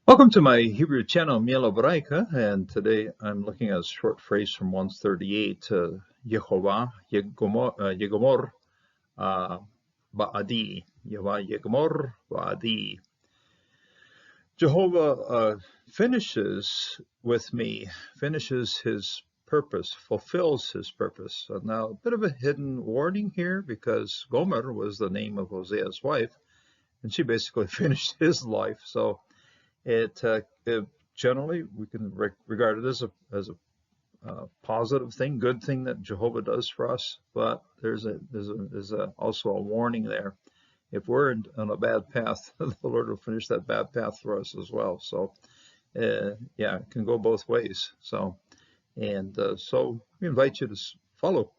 Welcome to my Hebrew channel, Miela Baraika, and today I'm looking at a short phrase from 138, Jehovah, Yegomor, Ba'adi, Yehovah, Yegomor, Ba'adi. Jehovah finishes with me, finishes his purpose, fulfills his purpose. Now, a bit of a hidden warning here because Gomer was the name of Hosea's wife, and she basically finished his life. So it generally we can regard it as a positive thing, good thing that Jehovah does for us. But there's also a warning there. If we're on a bad path, the Lord will finish that bad path for us as well. So yeah, it can go both ways. So so we invite you to follow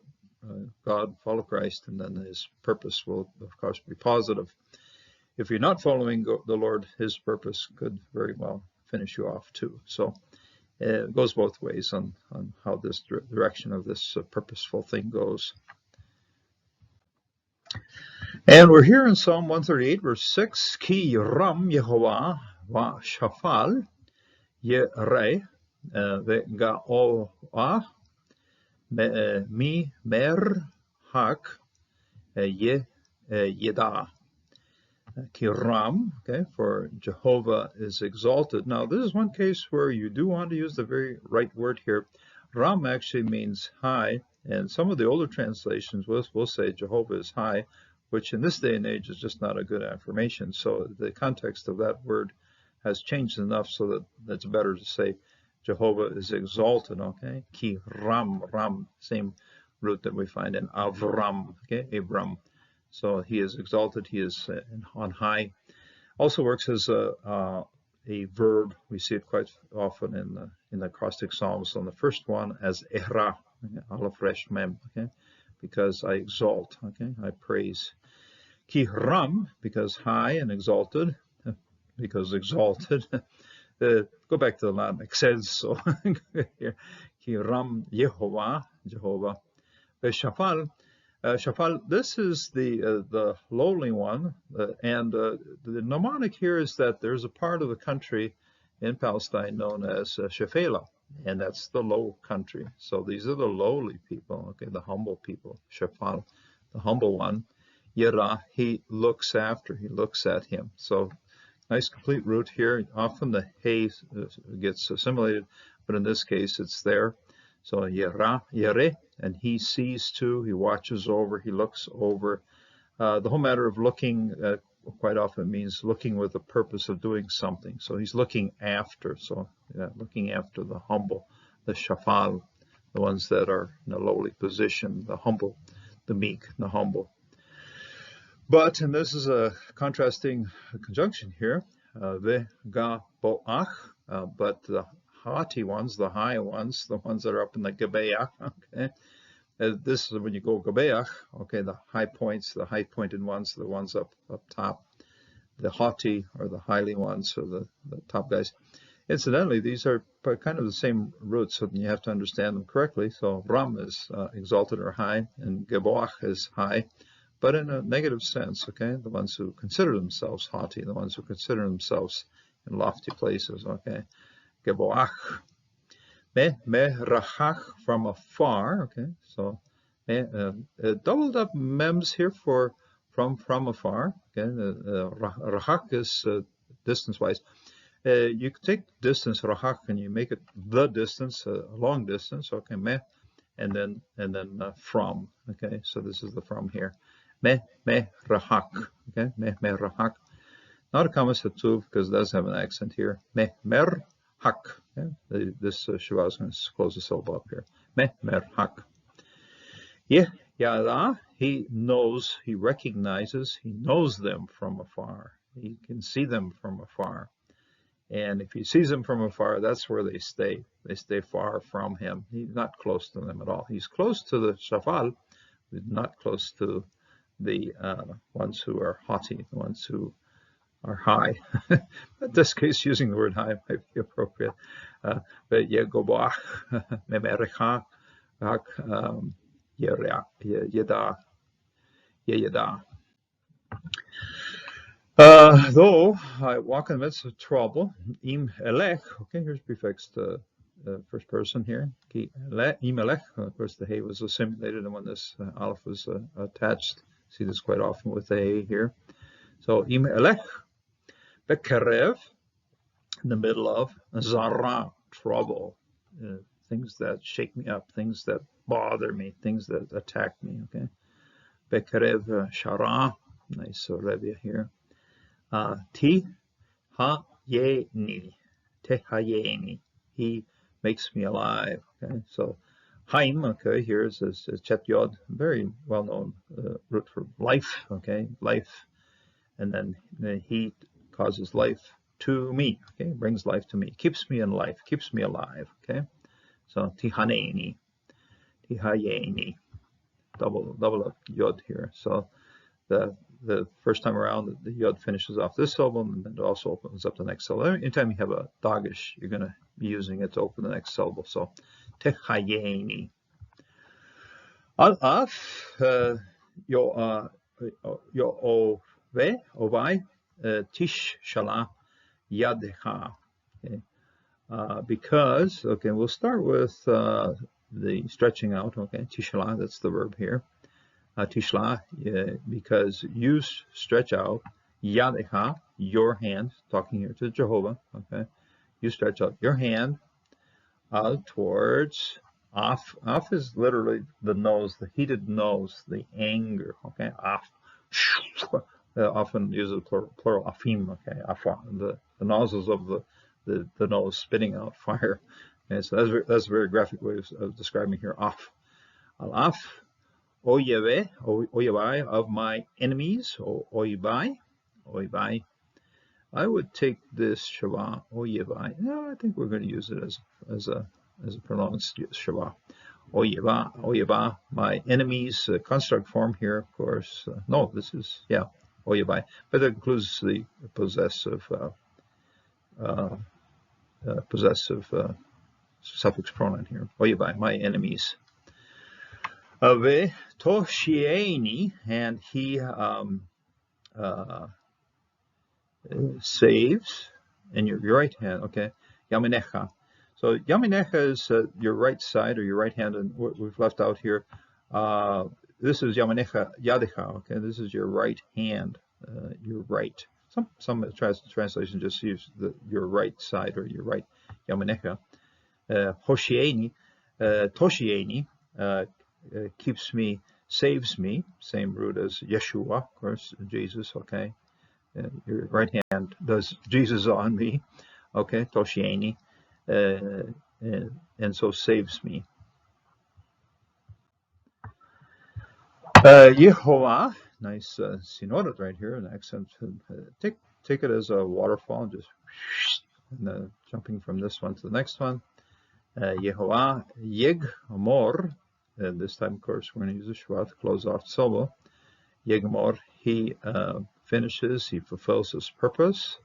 God, follow Christ, and then His purpose will of course be positive. If you're not following the Lord, his purpose could very well finish you off too. So it goes both ways on how this direction of this purposeful thing goes. And we're here in Psalm 138, verse 6. Ki ram Yehovah va shafal yerei ve'ga'oah mi mer hak yeda. Kiram, okay, for Jehovah is exalted. Now, this is one case where you do want to use the very right word here. Ram actually means high, and some of the older translations will say Jehovah is high, which in this day and age is just not a good affirmation. So the context of that word has changed enough so that it's better to say Jehovah is exalted, okay? Ki ram, ram, same root that we find in Avram, okay, Abram. So he is exalted, he is on high. Also works as a verb. We see it quite often in the acrostic psalms. On the first one as ehra, aleph resh mem, okay, because I exalt, okay, I praise. Ki ram, because high and exalted, because exalted. Go back to the Latin excelso. Ki ram Yehovah, Jehovah. Shafal. Shafal, this is the lowly one, and the mnemonic here is that there's a part of the country in Palestine known as Shephelah, and that's the low country. So these are the lowly people, okay, the humble people. Shafal, the humble one. Yera, he looks after, he looks at him. So nice complete root here. Often the hay gets assimilated, but in this case it's there. So yera, yere, and he sees too, he watches over, he looks over. The whole matter of looking quite often means looking with the purpose of doing something. So he's looking after, so yeah, looking after the humble, the shafal, the ones that are in a lowly position, the humble, the meek, the humble. But, and this is a contrasting conjunction here, ve ga boach, but the haughty ones, the high ones, the ones that are up in the Gebeah, okay. This is when you go Gebeah, okay, the high points, the high pointed ones, the ones up top, the haughty or the highly ones, or the top guys. Incidentally, these are kind of the same roots, so you have to understand them correctly. So Ram is exalted or high, and Geboach is high, but in a negative sense, okay? The ones who consider themselves haughty, the ones who consider themselves in lofty places, okay? Geboach. Me rachach, from afar, okay? So doubled up mems here for from afar, okay? Rachach is distance-wise. You can take distance rachach and you make it the distance, a long distance, okay? Me, and then from, okay? So this is the from here. Me rachach, okay? Me rachach. Not a comma satuv because it does have an accent here. Me mer hak. Okay? This Shiva is going to close the syllable up here. Me mer hak. Yada, he knows, he recognizes, he knows them from afar. He can see them from afar. And if he sees them from afar, that's where they stay. They stay far from him. He's not close to them at all. He's close to the shafal, but not close to the ones who are haughty, the ones who are high. In this case, using the word high might be appropriate. But Yegoboach, Memerechach, Yeda. Though I walk in the midst of trouble, im elech, okay, here's prefixed first person here. Im elech, of course, the hay was assimilated, and when this aleph was attached, see this quite often with the hay here. So im elech, bekerev, in the middle of zara, trouble, things that shake me up, things that bother me, things that attack me, okay. Bekerev shara, nice revia here. Ti ha-ye-ni, te-ha-ye-ni, he makes me alive, okay. So Haim, okay, here is Chet Yod, very well-known root for life, okay, life, and then he causes life to me, okay, brings life to me, keeps me in life, keeps me alive, okay. So tihaneni, tihayeni, double up Yod here. So the first time around, the Yod finishes off this syllable, and then it also opens up the next syllable. Anytime you have a dagish, you're going to be using it to open the next syllable. So techayeni. Al-af, yo ove, ovai, tish shala yadecha. Okay. Because, okay, we'll start with the stretching out, okay, tishala, that's the verb here. Tishla, because you stretch out, yadecha, your hand, talking here to Jehovah, okay, you stretch out your hand towards, af is literally the nose, the heated nose, the anger, okay, af, often use a plural, afim, okay, afa, the nozzles of the nose spitting out fire, and so that's a very graphic way of describing here, af, al-af, Oyevai, of my enemies, Oyevai. I would take this Shava, Oyevai. No, I think we're going to use it as a pronounced Shava. Oyeva, my enemies, construct form here, of course. No, this is, yeah, Oyevai. But it includes the possessive suffix pronoun here. Oyevai, my enemies. Ave toshieni, and he saves in your right hand. Okay, yaminecha. So yaminecha is your right side or your right hand, and what we've left out here. This is yaminecha yadecha. Okay, this is your right hand, your right. Some translation just use your right side or your right yaminecha. Hoshieni, toshieni. Keeps me, saves me, same root as Yeshua, of course, Jesus, okay. Your right hand does Jesus on me, okay, Toshieni, and so saves me. Jehovah, nice sinorat right here, an accent. Take it as a waterfall, just and, jumping from this one to the next one. Jehovah, Yeg Amor. And this time, of course, we're going to use a shva to close off the syllable. Yegamor, he finishes, he fulfills his purpose.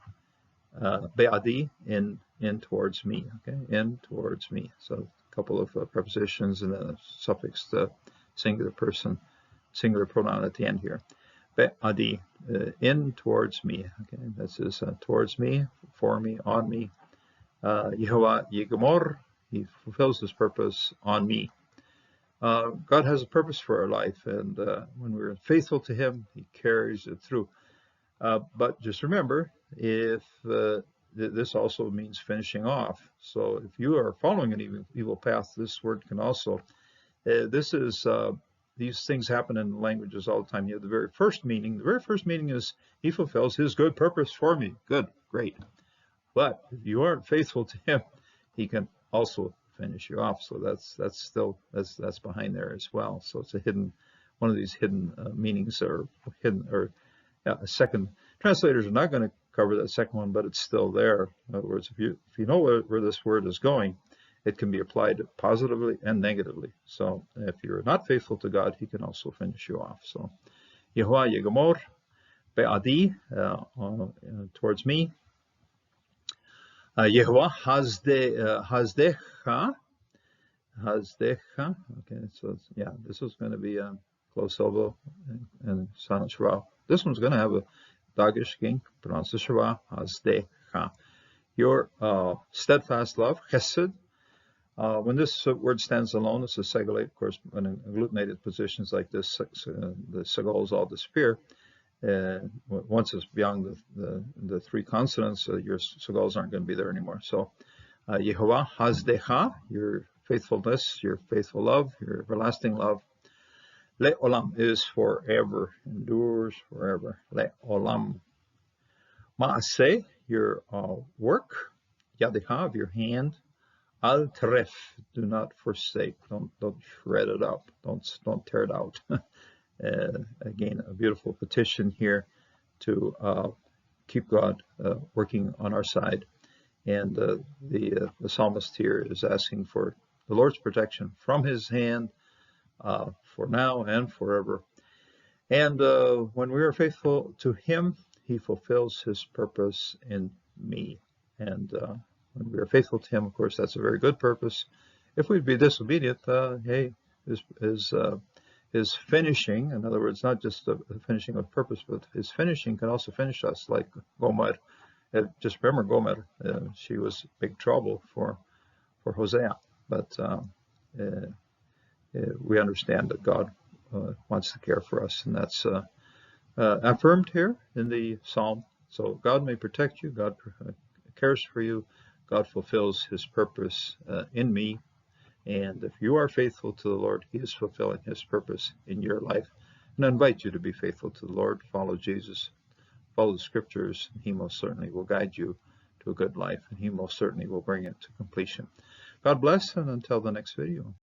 Be'adi, in towards me, okay, in towards me. So a couple of prepositions and then a suffix, the singular person, singular pronoun at the end here. Be'adi, in towards me, okay, this is towards me, for me, on me. Yehovah Yegamor, he fulfills his purpose on me. God has a purpose for our life, and when we're faithful to Him, He carries it through. But just remember, if this also means finishing off. So if you are following an evil path, this word can also. These things happen in languages all the time. You have the very first meaning. The very first meaning is He fulfills His good purpose for me. Good, great. But if you aren't faithful to Him, He can also finish you off. So that's behind there as well. So it's a one of these hidden meanings, or hidden, or a second. Translators are not going to cover that second one, but it's still there. In other words, if you know where this word is going, it can be applied positively and negatively. So if you're not faithful to God, He can also finish you off. So Yehovah Yegamor Be'adi, towards me. Yehovah Hazdecha. Okay, so yeah, this is going to be a close syllable and silent shra. This one's going to have dagishking, pronounced Shava, Hasdecha. Your steadfast love, chesed. When this word stands alone, it's a segolate. Of course, in agglutinated positions like this, the segols all disappear. Once it's beyond the three consonants, your segols aren't going to be there anymore. So, Jehovah, Hasdecha, your faithfulness, your faithful love, your everlasting love. Le'olam is forever, endures forever. Le'olam. Ma'aseh, your work. Yadecha, of your hand. Al teref, do not forsake. Don't shred it up. Don't tear it out. Again, a beautiful petition here to keep God working on our side. And the psalmist here is asking for the Lord's protection from his hand for now and forever. And when we are faithful to him, he fulfills his purpose in me. And when we are faithful to him, of course, that's a very good purpose. If we'd be disobedient, hey, his finishing, in other words, not just the finishing of purpose, but his finishing can also finish us, like Gomer. Just remember Gomer, she was big trouble for Hosea, but we understand that God wants to care for us, and that's affirmed here in the psalm. So God may protect you, God cares for you, God fulfills his purpose in me, and if you are faithful to the Lord, he is fulfilling his purpose in your life. And I invite you to be faithful to the Lord, follow Jesus, follow the scriptures, and he most certainly will guide you to a good life, and he most certainly will bring it to completion. God bless, and until the next video.